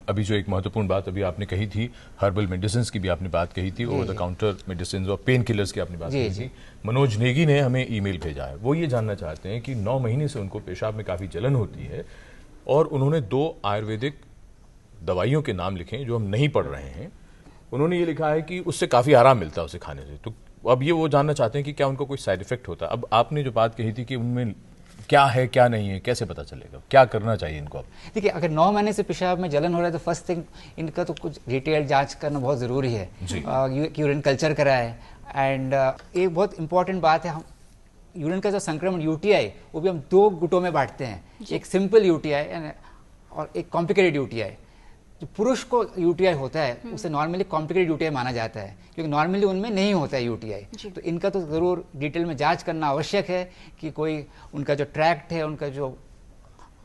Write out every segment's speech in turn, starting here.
अभी जो एक महत्वपूर्ण बात अभी आपने कही थी, हर्बल मेडिसिन की भी आपने बात कही थी, ओवर द काउंटर मेडिसिन और पेन किलर्स की आपने बात कही थी। मनोज नेगी ने हमें ईमेल भेजा है, वो ये जानना चाहते हैं कि 9 महीने से उनको पेशाब में काफ़ी जलन होती है और उन्होंने 2 आयुर्वेदिक दवाइयों के नाम लिखे जो हम नहीं पढ़ रहे हैं। उन्होंने ये लिखा है कि उससे काफ़ी आराम मिलता है उसे खाने से। तो अब ये वो जानना चाहते हैं कि क्या उनको कोई साइड इफेक्ट होता है। अब आपने जो बात कही थी कि उनमें क्या है क्या नहीं है, कैसे पता चलेगा, क्या करना चाहिए इनको? अब देखिए, अगर 9 महीने से पेशाब में जलन हो रहा है तो फर्स्ट थिंग इनका तो कुछ डिटेल जांच करना बहुत ज़रूरी है। यूरिन कल्चर कराए एंड एक बहुत इंपॉर्टेंट बात है, हम यूरिन का जो संक्रमण यूटीआई वो भी हम 2 गुटों में बांटते हैं, एक सिंपल यूटीआई और एक कॉम्प्लिकेटेड यूटीआई। जो पुरुष को यूटीआई होता है उसे नॉर्मली कॉम्प्लिकेटेड यूटीआई माना जाता है, क्योंकि नॉर्मली उनमें नहीं होता है यूटीआई। तो इनका तो ज़रूर डिटेल में जांच करना आवश्यक है कि कोई उनका जो ट्रैक्ट है, उनका जो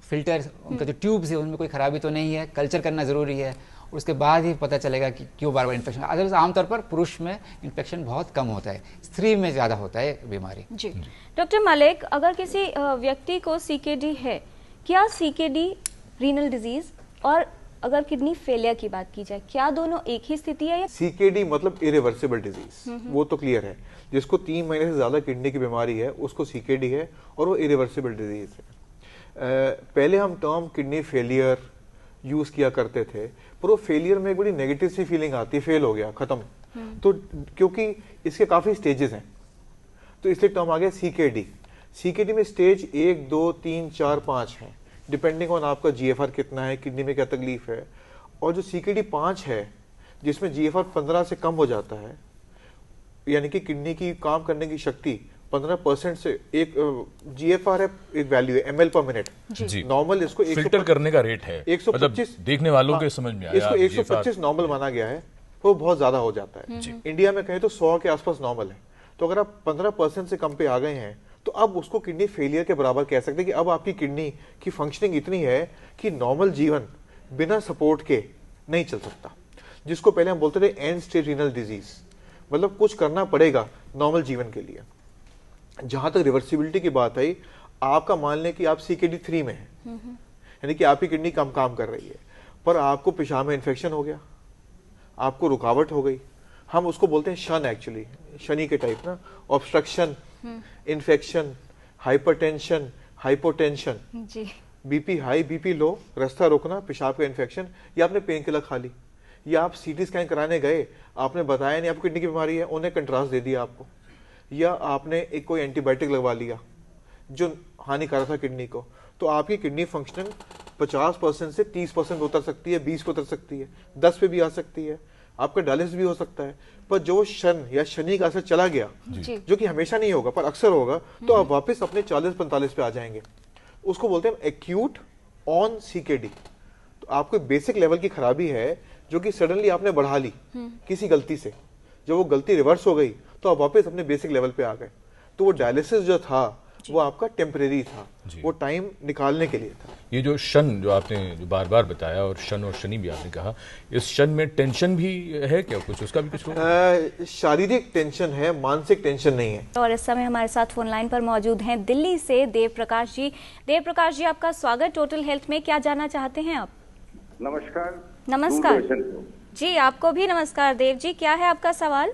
फिल्टर, उनका जो ट्यूब्स है, उनमें कोई खराबी तो नहीं है। कल्चर करना ज़रूरी है, उसके बाद ही पता चलेगा कि क्यों बार बार इन्फेक्शन। अदरवाइज आमतौर पर पुरुष में इन्फेक्शन बहुत कम होता है, स्त्री में ज़्यादा होता है बीमारी। जी डॉक्टर मलिक, अगर किसी व्यक्ति को सीकेडी है, क्या सीकेडी रीनल डिजीज और अगर किडनी फेलियर की बात की जाए, क्या दोनों एक ही स्थिति है? सीकेडी मतलब इरिवर्सिबल डिजीज, वो तो क्लियर है। जिसको 3 महीने से ज्यादा किडनी की बीमारी है उसको सीकेडी है और वो इरिवर्सिबल डिजीज है। पहले हम टर्म किडनी फेलियर यूज किया करते थे, पर वो फेलियर में एक बड़ी नेगेटिव सी फीलिंग आती है, फेल हो गया, खत्म। तो क्योंकि इसके काफी स्टेजेस हैं तो इसलिए टर्म आ गया सीकेडी। सीकेडी में स्टेज 1, 2, 3, 4, 5 है, डिपेंडिंग ऑन आपका जीएफआर कितना है, किडनी में क्या तकलीफ है। और जो सीकेडी 5 है जिसमें जीएफआर 15 से कम हो जाता है, यानी कि किडनी की काम करने की शक्ति 15% से, एक जीएफआर है, एक वैल्यू है एमएल पर मिनट, नॉर्मल इसको फिल्टर करने का रेट है, 125 देखने वालों के समझ में आया, इसको 125 नॉर्मल माना गया है, वो बहुत ज्यादा हो जाता है। इंडिया में कहें तो 100 के आसपास नॉर्मल है। तो अगर आप 15% से कम पे आ गए हैं तो अब उसको किडनी फेलियर के बराबर कह सकते हैं कि अब आपकी किडनी की फंक्शनिंग इतनी है कि नॉर्मल जीवन बिना सपोर्ट के नहीं चल सकता, जिसको पहले हम बोलते थे एंड स्टेज रीनल डिजीज, मतलब कुछ करना पड़ेगा नॉर्मल जीवन के लिए। जहां तक रिवर्सिबिलिटी की बात आई, आपका मान लें कि आप सीकेडी 3 में है, यानी कि आपकी किडनी कम काम कर रही है, पर आपको पेशाब में इन्फेक्शन हो गया, आपको रुकावट हो गई, हम उसको बोलते हैं शन, एक्चुअली शनि के टाइप ना, obstruction, infection, hypertension, hypotension, BP high, BP low, रास्ता रोकना, पेशाब का इन्फेक्शन, या आपने पेन किलर खा ली, या आप सीटी स्कैन कराने गए, आपने बताया नहीं आपको किडनी की बीमारी है, उन्हें कंट्रास्ट दे दिया आपको, या आपने एक कोई एंटीबायोटिक लगवा लिया जो हानिकारक था किडनी को, तो आपकी किडनी फंक्शनिंग 50% से 30% उतर सकती है, 20 पे उतर सकती है, 10 पे भी आ सकती है, आपका डायलिसिस भी हो सकता है। पर जो शन या शनि का असर चला गया, जो कि हमेशा नहीं होगा पर अक्सर होगा, तो आप वापस अपने 40-45 पे आ जाएंगे। उसको बोलते हैं एक्यूट ऑन सीकेडी। तो आपको बेसिक लेवल की खराबी है जो कि सडनली आपने बढ़ा ली किसी गलती से, जब वो गलती रिवर्स हो गई तो आप वापस अपने बेसिक लेवल पे आ गए। तो वो डायलिसिस जो था वो आपका टेम्परेरी था, वो टाइम निकालने के लिए था। ये जो शन जो आपने जो बार बार बताया, और शन और शनि भी आपने कहा, इस शन में टेंशन भी है क्या, कुछ उसका भी कुछ? शारीरिक टेंशन है, मानसिक टेंशन नहीं है। और इस समय हमारे साथ फोन लाइन पर मौजूद हैं दिल्ली से देव प्रकाश जी। देव प्रकाश जी, आपका स्वागत टोटल हेल्थ में। क्या जानना चाहते हैं आप? नमस्कार। नमस्कार जी, आपको भी नमस्कार। देव जी, क्या है आपका सवाल?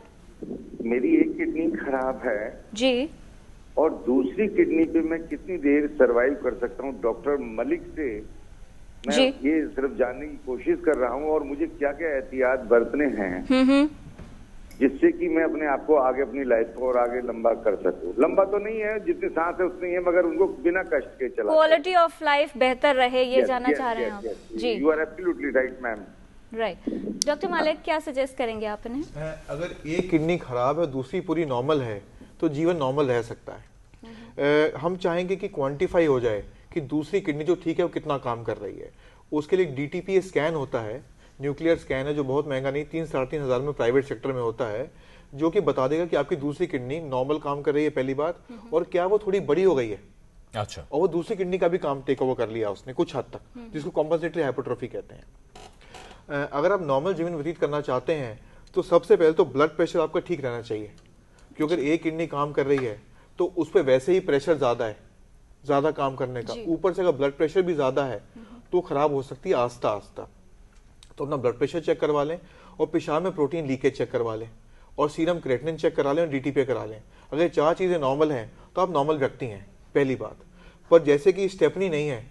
मेरी एक किडनी खराब है जी, और दूसरी किडनी पे मैं कितनी देर सरवाइव कर सकता हूँ? डॉक्टर मलिक से मैं ये सिर्फ जानने की कोशिश कर रहा हूँ, और मुझे क्या क्या एहतियात बरतने हैं जिससे कि मैं अपने आप को आगे, अपनी लाइफ को और आगे लंबा कर सकूं। लंबा तो नहीं है, जितनी सांस है उतनी है, मगर उनको बिना कष्ट के चला, क्वालिटी ऑफ लाइफ बेहतर रहे, ये जानना चाह रहे हैं आप? जी, you are absolutely right ma'am. Right. Doctor Malik, क्या सजेस्ट करेंगे आप इन्हें? अगर एक किडनी खराब है, दूसरी पूरी नॉर्मल है, तो जीवन नॉर्मल रह सकता है। हम चाहेंगे कि क्वांटिफाई हो जाए कि दूसरी किडनी जो ठीक है वो कितना काम कर रही है। उसके लिए डीटीपीए स्कैन होता है, न्यूक्लियर स्कैन है, जो बहुत महंगा नहीं, 3-3.5 हज़ार में प्राइवेट सेक्टर में होता है, जो कि बता देगा कि आपकी दूसरी किडनी नॉर्मल काम कर रही है पहली बात, और क्या वो थोड़ी बड़ी हो गई है। अच्छा। और वो दूसरी किडनी का भी काम टेक ओवर कर लिया उसने कुछ हद तक, जिसको कॉम्पनसेटरी हाइपरट्रोफी कहते हैं। अगर आप नॉर्मल जीवन व्यतीत करना चाहते हैं तो सबसे पहले तो ब्लड प्रेशर आपका ठीक रहना चाहिए, क्योंकि अगर एक किडनी काम कर रही है तो उस पर वैसे ही प्रेशर ज्यादा है, ज्यादा काम करने का, ऊपर से अगर ब्लड प्रेशर भी ज्यादा है तो खराब हो सकती है आस्ता आस्ता। तो अपना ब्लड प्रेशर चेक करवा लें और पेशाब में प्रोटीन लीकेज चेक करवा लें और सीरम क्रेटिनिन चेक करा लें और डीटीपी करा लें। अगर ये 4 चीजें नॉर्मल हैं तो आप नॉर्मल व्यक्ति हैं, पहली बात। पर जैसे कि स्टेपनी नहीं है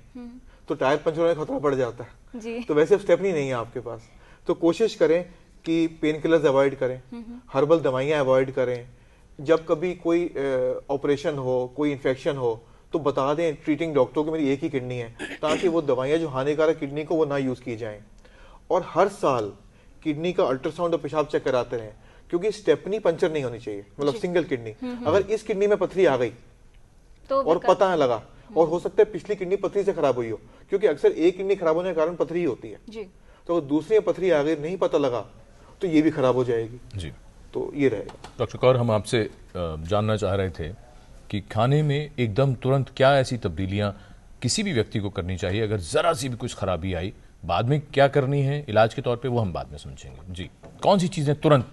तो टायर पंचर होने का खतरा बढ़ जाता है जी। तो वैसे स्टेपनी नहीं है आपके पास, तो कोशिश करें कि पेन किलर्स अवॉइड करें, हर्बल दवाइयाँ अवॉइड करें। जब कभी कोई ऑपरेशन हो, कोई इन्फेक्शन हो तो बता दें ट्रीटिंग डॉक्टर को मेरी एक ही किडनी है, ताकि वो दवाइयाँ जो हानिकारक किडनी को वो ना यूज की जाएं। और हर साल किडनी का अल्ट्रासाउंड और पेशाब चेक कराते रहें, क्योंकि स्टेपनी पंचर नहीं होनी चाहिए, मतलब सिंगल किडनी। अगर इस किडनी में पथरी आ गई तो और पता न लगा, और हो सकता है पिछली किडनी पथरी से खराब हुई हो, क्योंकि अक्सर एक किडनी खराब होने के कारण पथरी होती है जी। तो दूसरी में पथरी आ गई, नहीं पता लगा तो ये भी खराब हो जाएगी जी। तो ये रहेगा। डॉक्टर कौर, हम आपसे जानना चाह रहे थे कि खाने में एकदम तुरंत क्या ऐसी तब्दीलियां किसी भी व्यक्ति को करनी चाहिए, अगर जरा सी भी कुछ खराबी आई बाद में क्या करनी है इलाज के तौर पे, वो हम बाद में समझेंगे। जी, कौन सी चीजें तुरंत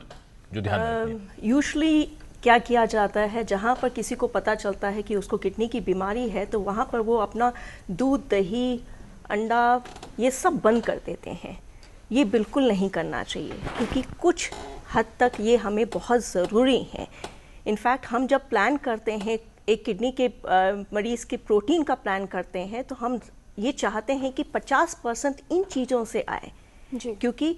जो ध्यान रखनी? यूजुअली क्या किया जाता है, जहाँ पर किसी को पता चलता है कि उसको किडनी की बीमारी है तो वहाँ पर वो अपना दूध, दही, अंडा ये सब बंद कर देते हैं। ये बिल्कुल नहीं करना चाहिए, क्योंकि कुछ हद तक ये हमें बहुत ज़रूरी है। इनफैक्ट हम जब प्लान करते हैं एक किडनी के मरीज़ के प्रोटीन का प्लान करते हैं तो हम ये चाहते हैं कि 50% इन चीज़ों से आए जी। क्योंकि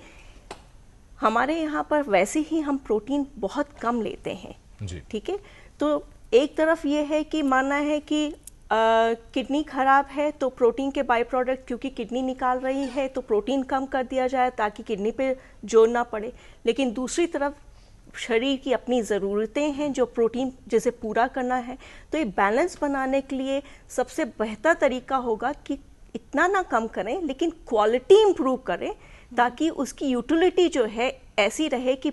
हमारे यहाँ पर वैसे ही हम प्रोटीन बहुत कम लेते हैं। जी। ठीक है, तो एक तरफ ये है कि मानना है कि किडनी खराब है तो प्रोटीन के बाई प्रोडक्ट, क्योंकि किडनी निकाल रही है तो प्रोटीन कम कर दिया जाए ताकि किडनी पे जोर ना पड़े। लेकिन दूसरी तरफ शरीर की अपनी ज़रूरतें हैं जो प्रोटीन जैसे पूरा करना है, तो ये बैलेंस बनाने के लिए सबसे बेहतर तरीका होगा कि इतना ना कम करें लेकिन क्वालिटी इंप्रूव करें, ताकि उसकी यूटिलिटी जो है ऐसी रहे कि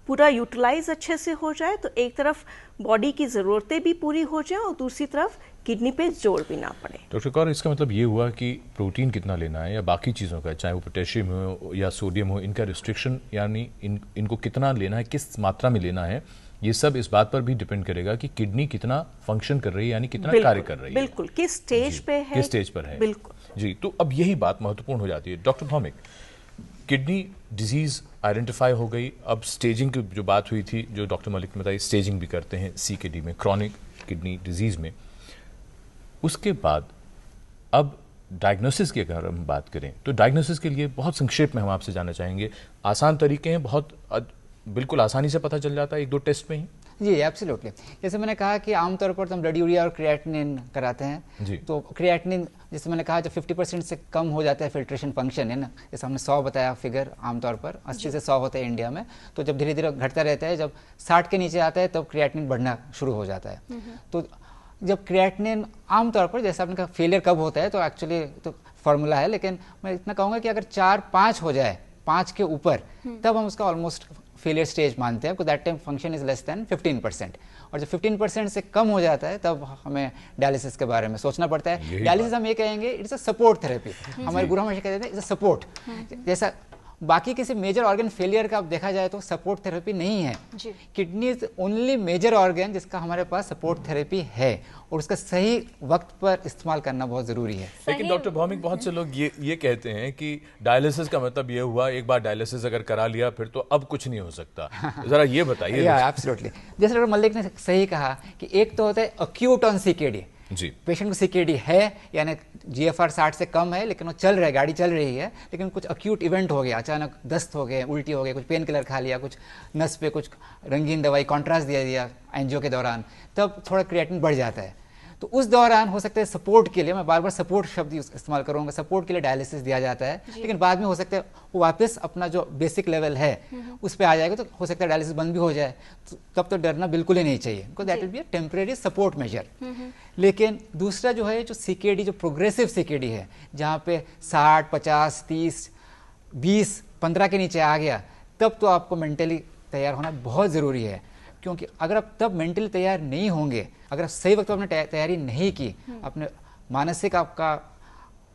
पूरा यूटिलाइज अच्छे से हो जाए। तो एक तरफ बॉडी की ज़रूरतें भी पूरी हो जाए और दूसरी तरफ किडनी पे जोर भी ना पड़े। डॉक्टर कौर, इसका मतलब ये हुआ कि प्रोटीन कितना लेना है या बाकी चीज़ों का, चाहे वो पोटेशियम हो या सोडियम हो, इनका रिस्ट्रिक्शन यानी इनको कितना लेना है, किस मात्रा में लेना है, ये सब इस बात पर भी डिपेंड करेगा कि किडनी कितना फंक्शन कर रही है, यानी कितना कार्य कर रही है। बिल्कुल, किस स्टेज पे है, किस स्टेज पर है। बिल्कुल जी। तो अब यही बात महत्वपूर्ण हो जाती है। Doctor Bhowmik, kidney disease identify हो गई, अब स्टेजिंग की जो बात हुई थी, जो डॉक्टर मलिक ने बताई, स्टेजिंग भी करते हैं CKD में, क्रॉनिक किडनी डिजीज में। उसके बाद अब डायग्नोसिस की अगर हम बात करें तो डायग्नोसिस के लिए बहुत संक्षेप में हम आपसे जानना चाहेंगे, आसान तरीके हैं, बहुत बिल्कुल आसानी से पता चल जाता है 1-2 टेस्ट में ही? जी एब्सोल्युटली। जैसे मैंने कहा कि आमतौर पर तो हम ब्लड यूरिया और क्रिएटिनिन कराते हैं जी। तो क्रिएटिनिन जैसे मैंने कहा जब 50% से कम हो जाता है फिल्ट्रेशन फंक्शन, है ना, जैसे हमने 100 बताया फिगर, आमतौर पर 80 से 100 होता है इंडिया में, तो जब धीरे धीरे घटता रहता है, जब 60 के नीचे आता है तब क्रिएटिनिन बढ़ना शुरू हो जाता है। तो जब क्रिएटिनिन आमतौर पर, जैसे आपने कहा फेलियर कब होता है, तो एक्चुअली तो फार्मूला है, लेकिन मैं इतना कहूँगा कि अगर 4-5 हो जाए, 5 के ऊपर, तब हम उसका ऑलमोस्ट फेलियर स्टेज मानते हैं, that time function is less than 15%। और जब 15% से कम हो जाता है तब हमें डायलिसिस के बारे में सोचना पड़ता है। डायलिसिस हम ये कहेंगे इट्स अ सपोर्ट थेरेपी, हमारे गुरु हमेशा कहते हैं इट्स अ सपोर्ट। जैसा बाकी किसी मेजर ऑर्गन फेलियर का आप देखा जाए तो सपोर्ट थेरेपी नहीं है। Kidney is only major organ जिसका हमारे पास सपोर्ट थेरेपी है, और उसका सही वक्त पर इस्तेमाल करना बहुत जरूरी है। लेकिन डॉक्टर भौमिक, बहुत से लोग ये कहते हैं कि डायलिसिस का मतलब ये हुआ एक बार डायलिसिस अगर करा लिया फिर तो अब कुछ नहीं हो सकता, जरा ये बताइए। एब्सोल्युटली, जैसे डॉक्टर मलिक ने सही कहा कि एक तो होता है अक्यूट ऑन CKD, जी। पेशेंट को CKD है, यानी GFR 60 से कम है लेकिन वो चल रहा है, गाड़ी चल रही है, लेकिन कुछ अक्यूट इवेंट हो गया, अचानक दस्त हो गए, उल्टी हो गई, कुछ पेन किलर खा लिया, कुछ नस पे कुछ रंगीन दवाई कॉन्ट्रास्ट दिया एंजियो के दौरान, तब थोड़ा क्रिएटिनिन बढ़ जाता है। तो उस दौरान हो सकता है सपोर्ट के लिए, मैं बार बार सपोर्ट शब्द इस्तेमाल करूंगा, सपोर्ट के लिए डायलिसिस दिया जाता है, लेकिन बाद में हो सकता है वो वापस अपना जो बेसिक लेवल है उस पर आ जाएगा, तो हो सकता है डायलिसिस बंद भी हो जाए, तो तब तो डरना बिल्कुल ही नहीं चाहिए, because that will be a temporary support measure. लेकिन दूसरा जो है, जो CKD, जो प्रोग्रेसिव CKD है, जहाँ पे 60, 50, 30, 20, 15 के नीचे आ गया, तब तो आपको मेंटली तैयार होना बहुत ज़रूरी है। क्योंकि अगर आप तब मेंटली तैयार नहीं होंगे, अगर आप सही वक्त पर आपने तैयारी नहीं की, अपने मानसिक आपका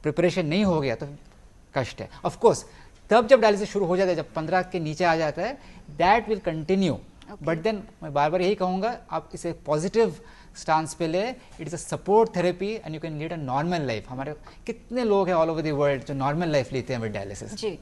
प्रिपरेशन नहीं हो गया, तो कष्ट है। ऑफ कोर्स तब जब डायलिसिस शुरू हो जाता है, जब 15 के नीचे आ जाता है, that will continue, but then मैं बार बार यही कहूँगा, आप इसे पॉजिटिव स्टांस पे ले, it is a support therapy and you can lead a normal life. हमारे कितने लोग हैं ऑल ओवर द वर्ल्ड जो नॉर्मल लाइफ लेते हैं विद डायलिसिस। जी।